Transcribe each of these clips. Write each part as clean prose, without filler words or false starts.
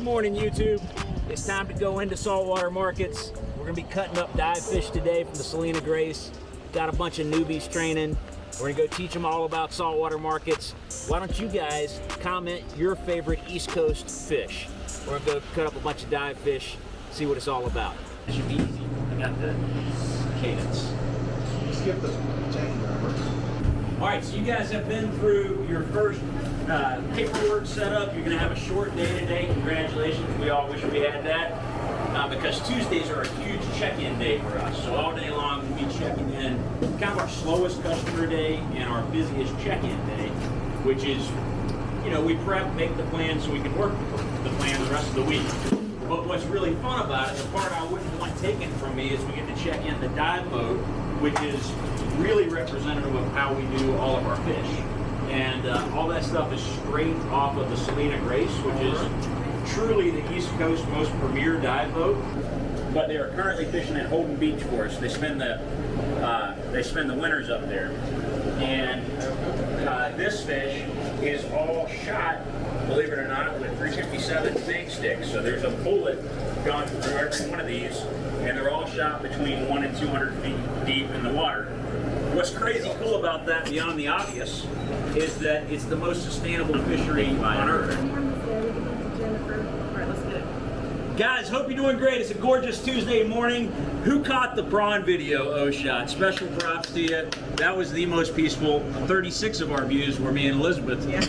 morning, YouTube. It's time to go into saltwater markets. We're gonna be cutting up dive fish today from the Salina Grace. Got a bunch of newbies training. We're gonna go teach them all about saltwater markets. Why don't you guys comment your favorite East Coast fish? We're gonna go cut up a bunch of dive fish, see what it's all about. It should be easy. I got the cadence. Skip the chain driver. All right, so you guys have been through your first paperwork setup. You're gonna have a short day today. Congratulations, we all wish we had that. Because Tuesdays are a huge check-in day for us. So all day long we'll be checking in, kind of our slowest customer day and our busiest check-in day, which is, you know, we prep, make the plan so we can work the plan the rest of the week. But what's really fun about it, the part I wouldn't want taken from me, is we get to check in the dive boat, which is really representative of how we do all of our fish. And all that stuff is straight off of the Salina Grace, which is truly the East Coast most premier dive boat. But they are currently fishing at Holden Beach for us. They spend the winters up there. And this fish is all shot, believe it or not, with 357 bank sticks. So there's a bullet gone through every one of these, and they're all shot between 100 and 200 feet deep in the water. What's crazy cool about that, beyond the obvious, is that it's the most sustainable fishery on Earth. Guys, hope you're doing great. It's a gorgeous Tuesday morning. Who caught the prawn video, O-Shot? Special props to you. That was the most peaceful. 36 of our views were me and Elizabeth. Yeah.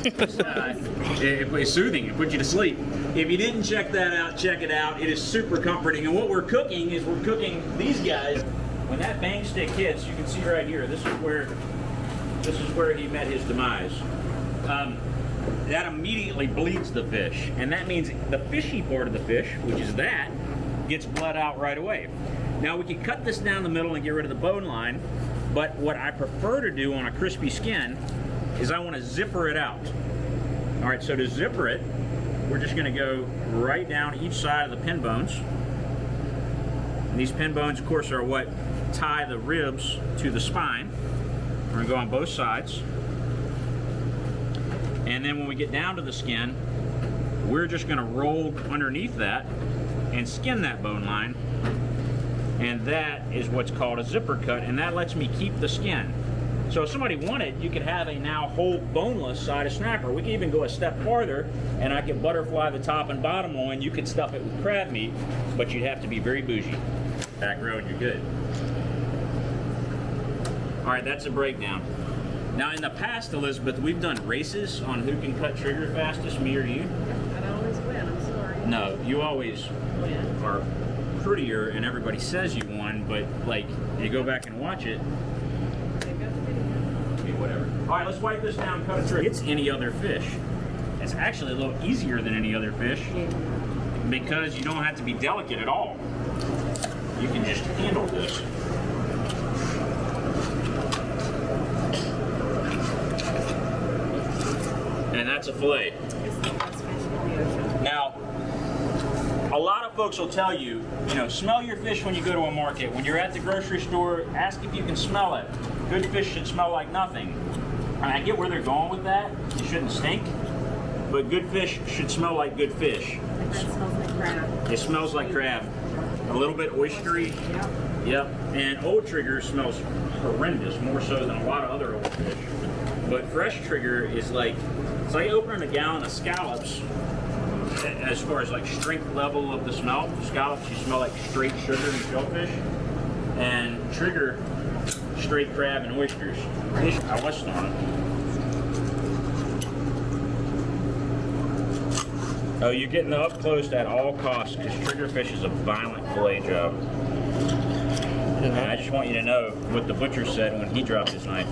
It was soothing. It put you to sleep. If you didn't check that out, check it out. It is super comforting. And what we're cooking is we're cooking these guys. When that bang stick hits, you can see right here, this is where he met his demise. That immediately bleeds the fish, and that means the fishy part of the fish, which is that, gets bled out right away. Now we can cut this down the middle and get rid of the bone line, but what I prefer to do on a crispy skin is I want to zipper it out. All right, so to zipper it, we're just going to go right down each side of the pin bones. And these pin bones, of course, are what tie the ribs to the spine. We're going to go on both sides. And then when we get down to the skin, we're just going to roll underneath that and skin that bone line. And that is what's called a zipper cut, and that lets me keep the skin. So if somebody wanted, you could have a now whole boneless side of snapper. We can even go a step farther, and I could butterfly the top and bottom on. You could stuff it with crab meat, but you'd have to be very bougie. Back row and you're good. All right, that's a breakdown. Now, in the past, Elizabeth, we've done races on who can cut trigger fastest, me or you. I always win, I'm sorry. No, you always win. Are prettier, and everybody says you won, but, like, you go back and watch it. Okay, whatever. All right, let's wipe this down, cut a trigger. It's any other fish. It's actually a little easier than any other fish because you don't have to be delicate at all. You can just handle this. And that's a fillet. Now, a lot of folks will tell you, you know, smell your fish when you go to a market. When you're at the grocery store, ask if you can smell it. Good fish should smell like nothing. And I get where they're going with that. You shouldn't stink. But good fish should smell like good fish. That smells like crab. It smells like crab. A little bit oystery. Yep. Yep. And old trigger smells horrendous, more so than a lot of other old fish. But fresh trigger is like, it's like opening a gallon of scallops. As far as like strength level of the smell, scallops you smell like straight sugar and shellfish, and trigger straight crab and oysters. I was on it. Oh, you're getting the up close at all costs because triggerfish is a violent fillet job. And I just want you to know what the butcher said when he dropped his knife.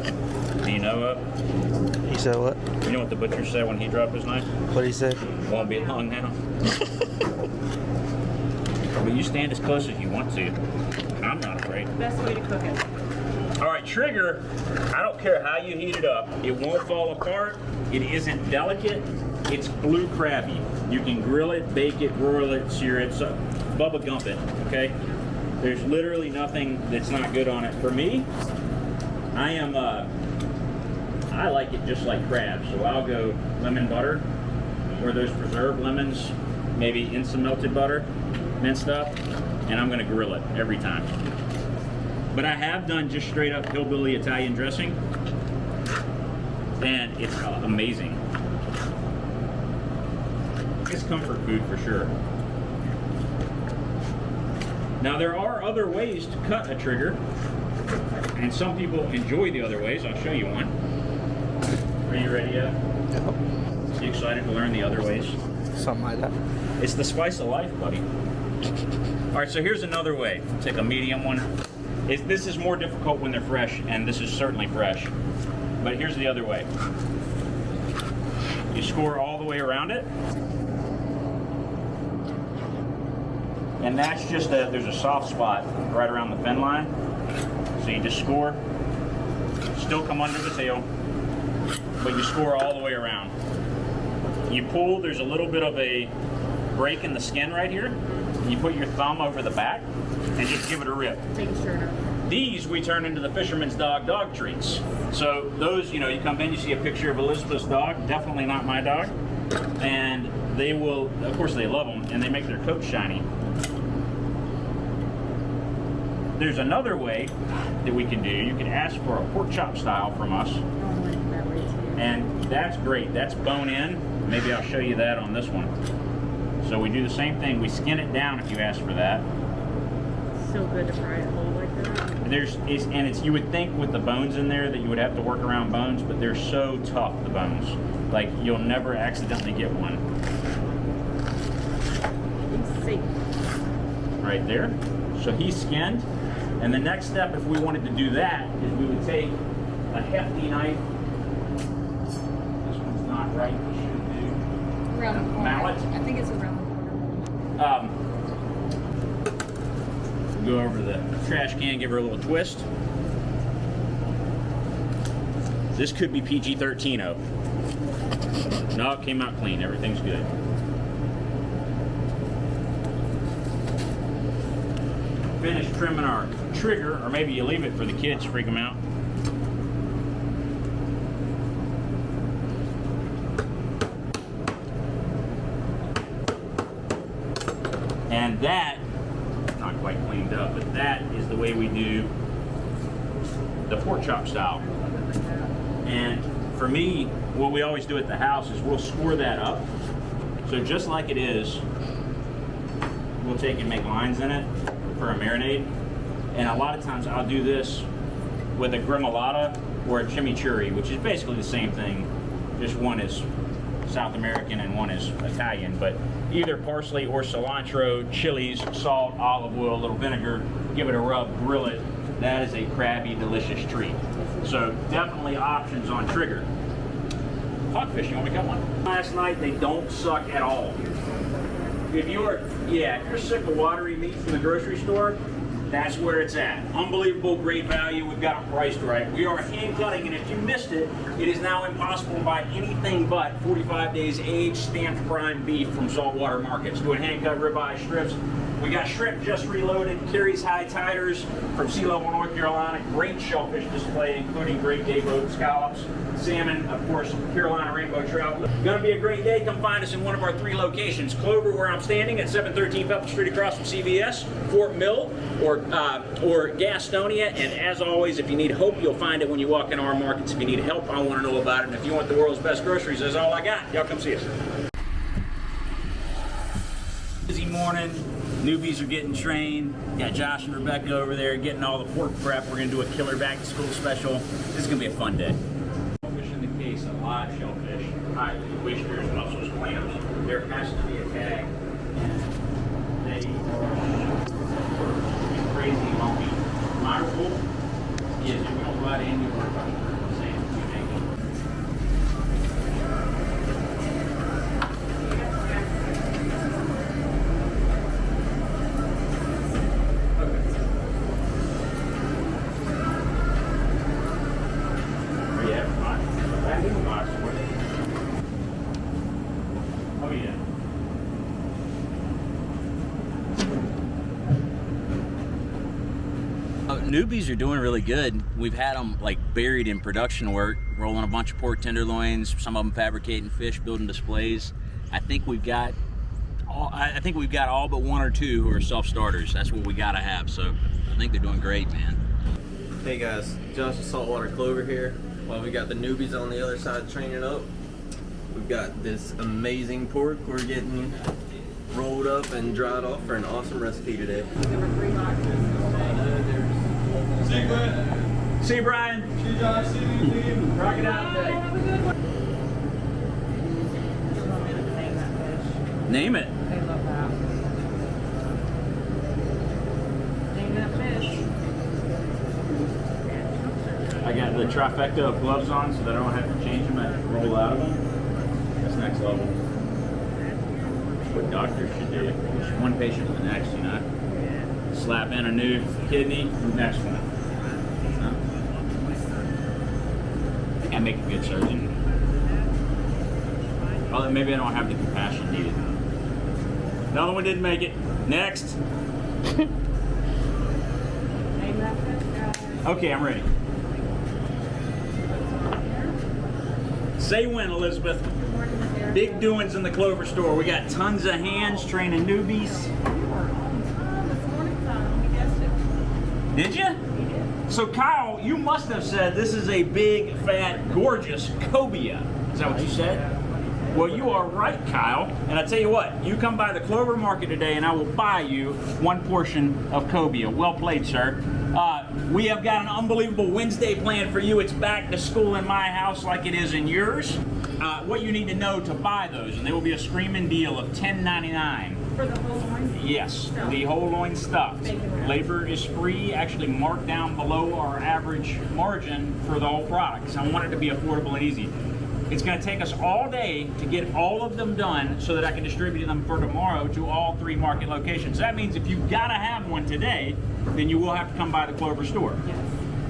Do you know He said what? You know what the butcher said when he dropped his knife? What did he say? Won't be long now. But you stand as close as you want to. I'm not afraid. Best way to cook it. All right, trigger, I don't care how you heat it up. It won't fall apart. It isn't delicate. It's blue crabby. You can grill it, bake it, broil it, sear it, so Bubba Gump it, okay? There's literally nothing that's not good on it. For me, I like it just like crab, so I'll go lemon butter, or those preserved lemons. maybe in some melted butter, minced up, and I'm gonna grill it every time. But I have done just straight up hillbilly Italian dressing, and it's amazing. It's comfort food for sure. Now there are other ways to cut a trigger, and some people enjoy the other ways. I'll show you one. Are you ready yet? Yep. You excited to learn the other ways? Something like that. It's the spice of life, buddy. All right, so here's another way. Take a medium one. This is more difficult when they're fresh, and this is certainly fresh. But here's the other way. You score all the way around it. And that's just there's a soft spot right around the fin line. So you just score, still come under the tail, but you score all the way around. You pull, there's a little bit of a break in the skin right here. You put your thumb over the back and just give it a rip. Take a shirt off. These we turn into the fisherman's dog treats. So those, you know, you come in, you see a picture of Elizabeth's dog, definitely not my dog. And they will, of course they love them, and they make their coat shiny. There's another way that we can do. You can ask for a pork chop style from us. Oh, I like it that way too. And that's great. That's bone in. Maybe I'll show you that on this one. So we do the same thing. We skin it down if you ask for that. So good to fry it whole like that. You would think with the bones in there that you would have to work around bones, but they're so tough, the bones. Like you'll never accidentally get one. It's safe. Right there. So he's skinned. And the next step, if we wanted to do that, is we would take a hefty knife. This one's not right. We should do Around the corner. mallet. I think it's around the corner. Go over to the trash can, give her a little twist. This could be PG-13. No, it came out clean. Everything's good. Finish trimming our trigger, or maybe you leave it for the kids, freak them out. And that, not quite cleaned up, but that is the way we do the pork chop style. And for me, what we always do at the house is we'll score that up. So just like it is, we'll take and make lines in it for a marinade. And a lot of times I'll do this with a gremolata or a chimichurri, which is basically the same thing. Just one is South American and one is Italian, but either parsley or cilantro, chilies, salt, olive oil, a little vinegar, give it a rub, grill it. That is a crabby, delicious treat. So definitely options on trigger. Hogfish, you want me to cut one? Last night, they don't suck at all. If you're sick of watery meat from the grocery store, that's where it's at. Unbelievable, great value. We've got them priced right. We are hand cutting, and if you missed it, it is now impossible to buy anything but 45 days aged stamped prime beef from saltwater markets. Doing hand cut ribeye strips. We got shrimp just reloaded, Carrie's High Tiders from Sea Level, North Carolina. Great shellfish display, including great day boat scallops. Salmon, of course, Carolina rainbow trout. Gonna be a great day. Come find us in one of our 3 locations. Clover, where I'm standing, at 713 Pepper Street across from CVS, Fort Mill, or Gastonia. And as always, if you need hope, you'll find it when you walk in our markets. If you need help, I want to know about it. And if you want the world's best groceries, that's all I got. Y'all come see us. Busy morning. Newbies are getting trained. Got Josh and Rebecca over there getting all the pork prep. We're going to do a killer back to school special. This is going to be a fun day. Fish in the case, a live shellfish, oysters, mussels, clams. There has to be a tag. And they are crazy lumpy. My rule is if we don't let any work on the same Newbies are doing really good. We've had them like buried in production work, rolling a bunch of pork tenderloins, some of them fabricating fish, building displays. I think we've got I think we've got all but one or two who are self-starters. That's what we gotta have. So I think they're doing great, man. Hey guys, Josh with Saltwater Clover here. While we got the newbies on the other side training up, we've got this amazing pork we're getting rolled up and dried off for an awesome recipe today. See you, Brian. See you, Josh. See you, team. Rock it out today. Name it. They love that. Name that fish. I got the trifecta of gloves on so that I don't have to change them and roll out of them. That's next level. That's what doctors should do. Just one patient to the next, you know. Slap in a new kidney, next one. I think I make a good surgeon. Although maybe I don't have the compassion needed. Another one didn't make it. Next. Name that fish, guys. Okay, I'm ready. Say when, Elizabeth. Good morning, Miss Erica. Big doings in the Clover store. We got tons of hands training newbies. You were on time this morning, time. We guessed it. Did you? We did. So Kyle, you must have said this is a big, fat, gorgeous cobia. Is that what you said? Well, you are right, Kyle. And I tell you what, you come by the Clover Market today and I will buy you one portion of cobia. Well played, sir. We have got an unbelievable Wednesday planned for you. It's back to school in my house like it is in yours. What you need to know to buy those, and there will be a screaming deal of $10.99. For the whole line? Yes, the whole loin stuffed. Bacon wrap. Labor is free, actually marked down below our average margin for the whole product. Because I want it to be affordable and easy. It's going to take us all day to get all of them done so that I can distribute them for tomorrow to all 3 market locations. That means if you've got to have one today, then you will have to come by the Clover store. Yes.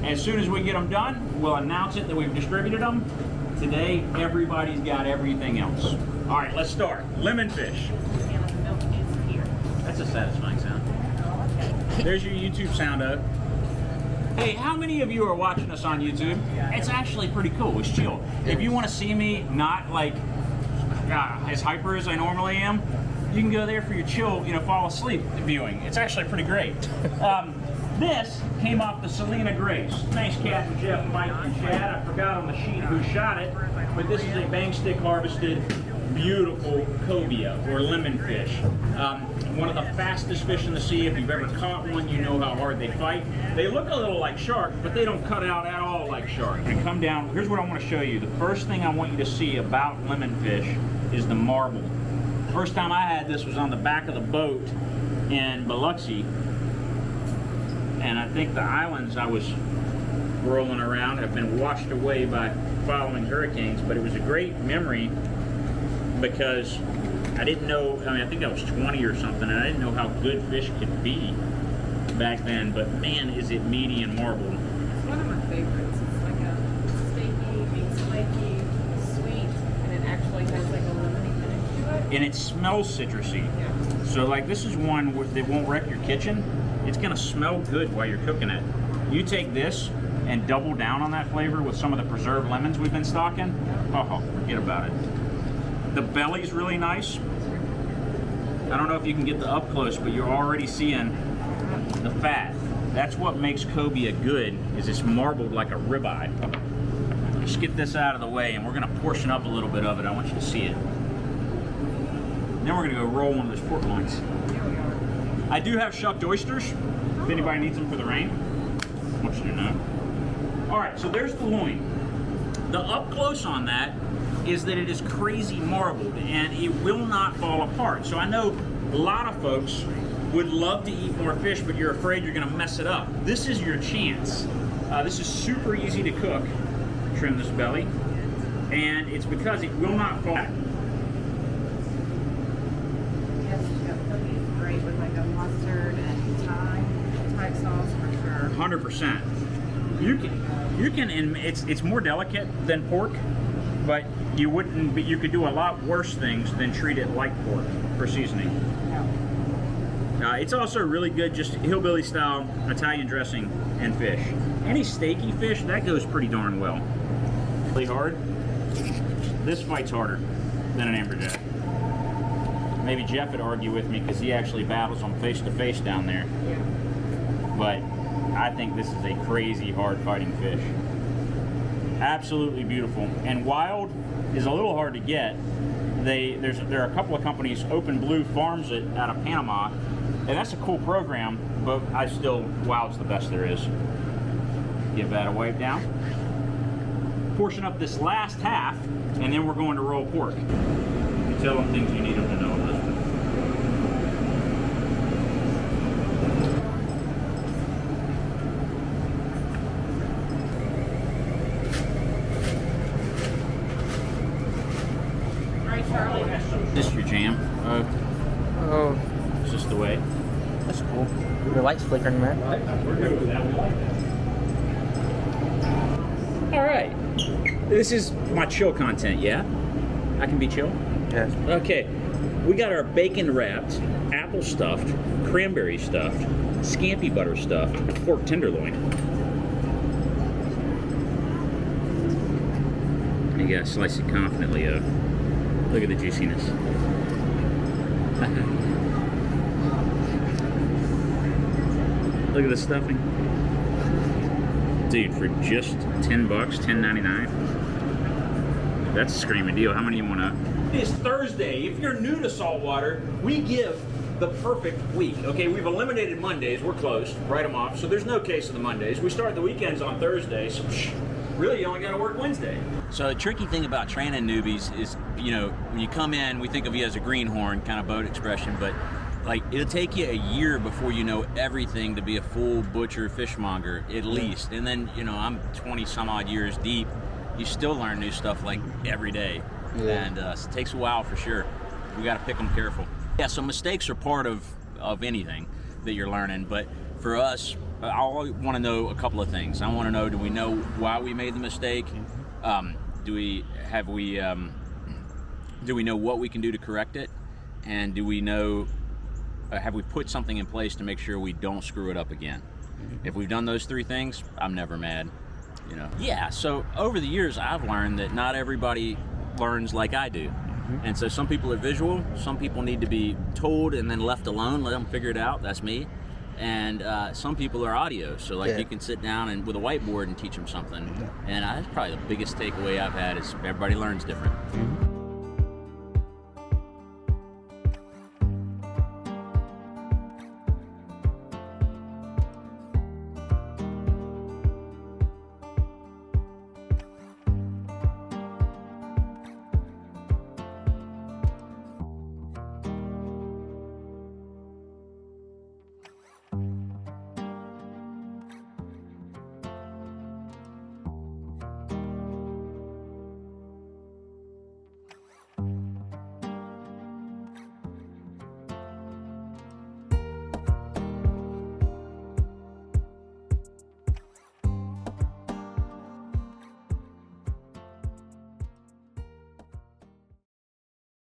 As soon as we get them done, we'll announce it that we've distributed them. Today, everybody's got everything else. All right, let's start. Lemon fish. And the milk is here. That's a satisfying sound. There's your YouTube sound of. Hey, how many of you are watching us on YouTube? It's actually pretty cool. It's chill. If you want to see me not like as hyper as I normally am, you can go there for your chill, fall asleep viewing. It's actually pretty great. This came off the Selena Grace. Thanks, Captain Jeff, Mike, and Chad. I forgot on the sheet who shot it, but this is a bank stick harvested, beautiful cobia or lemon fish. One of the fastest fish in the sea. If you've ever caught one, you know how hard they fight. They look a little like shark, but they don't cut out at all like shark. And come down, here's what I want to show you. The first thing I want you to see about lemon fish is the marble. First time I had this was on the back of the boat in Biloxi. And I think the islands I was rolling around have been washed away by following hurricanes, but it was a great memory because I didn't know, I think I was 20 or something, and I didn't know how good fish could be back then, but man, is it meaty and marbled. It's one of my favorites. It's like a steaky, means flaky, sweet, and it actually has like a lemony finish to it. And it smells citrusy. Yeah. So like this is one that won't wreck your kitchen. It's gonna smell good while you're cooking it. You take this and double down on that flavor with some of the preserved lemons we've been stocking. Oh, forget about it. The belly's really nice. I don't know if you can get the up close, but you're already seeing the fat. That's what makes cobia good, is it's marbled like a ribeye. Just get this out of the way, and we're gonna portion up a little bit of it. I want you to see it. Then we're gonna go roll one of those pork loins. I do have shucked oysters, if anybody needs them for the rain. I want you to know. All right, so there's the loin. The up close on that is that it is crazy marbled and it will not fall apart. So I know a lot of folks would love to eat more fish, but you're afraid you're gonna mess it up. This is your chance. This is super easy to cook. Trim this belly. And it's because it will not fall. Yes, cookie is great with like a mustard and thyme type sauce for sure. 100%. You can, and it's more delicate than pork, but you could do a lot worse things than treat it like pork for seasoning. It's also really good, just hillbilly style Italian dressing and fish. Any steaky fish, that goes pretty darn well. Really hard. This fights harder than an amberjack. maybe Jeff would argue with me because he actually battles them face to face down there. But I think this is a crazy hard fighting fish. Absolutely beautiful. And wild is a little hard to get. There are a couple of companies, Open Blue farms it out of Panama, and that's a cool program, but wild's the best there is. Give that a wipe down. Portion up this last half, and then we're going to roll pork. You tell them things you need them to know, Elizabeth. All right, Charlie. This is your jam. Oh, It's just the way. that's cool. The light's flickering, man. We're good with that. All right. This is my chill content, yeah? I can be chill? Yes. Okay. We got our bacon wrapped, apple stuffed, cranberry stuffed, scampi butter stuffed pork tenderloin. You gotta slice it confidently up. Look at the juiciness. Look at the stuffing. Dude, for just $10, $10.99, that's a screaming deal. How many you want to? It's Thursday. If you're new to saltwater, we give the perfect week. Okay, we've eliminated Mondays. We're closed. Write them off. So there's no case of the Mondays. We start the weekends on Thursday. So really, you only got to work Wednesday. So the tricky thing about training newbies is, when you come in, we think of you as a greenhorn kind of boat expression, but like it'll take you a year before you know everything to be a full butcher fishmonger at least. And then I'm 20 some odd years deep. You still learn new stuff like every day. And it takes a while for sure. We got to pick them careful. Yeah, so mistakes are part of anything that you're learning, but for us, I want to know a couple of things. I want to know, do we know why we made the mistake? Do we know what we can do to correct it? And do we know, have we put something in place to make sure we don't screw it up again? If we've done those three things, I'm never mad. Yeah, so over the years I've learned that not everybody learns like I do. And so some people are visual, some people need to be told and then left alone, let them figure it out. That's me. And some people are audio, so you can sit down and with a whiteboard and teach them something. And that's probably the biggest takeaway I've had is everybody learns different.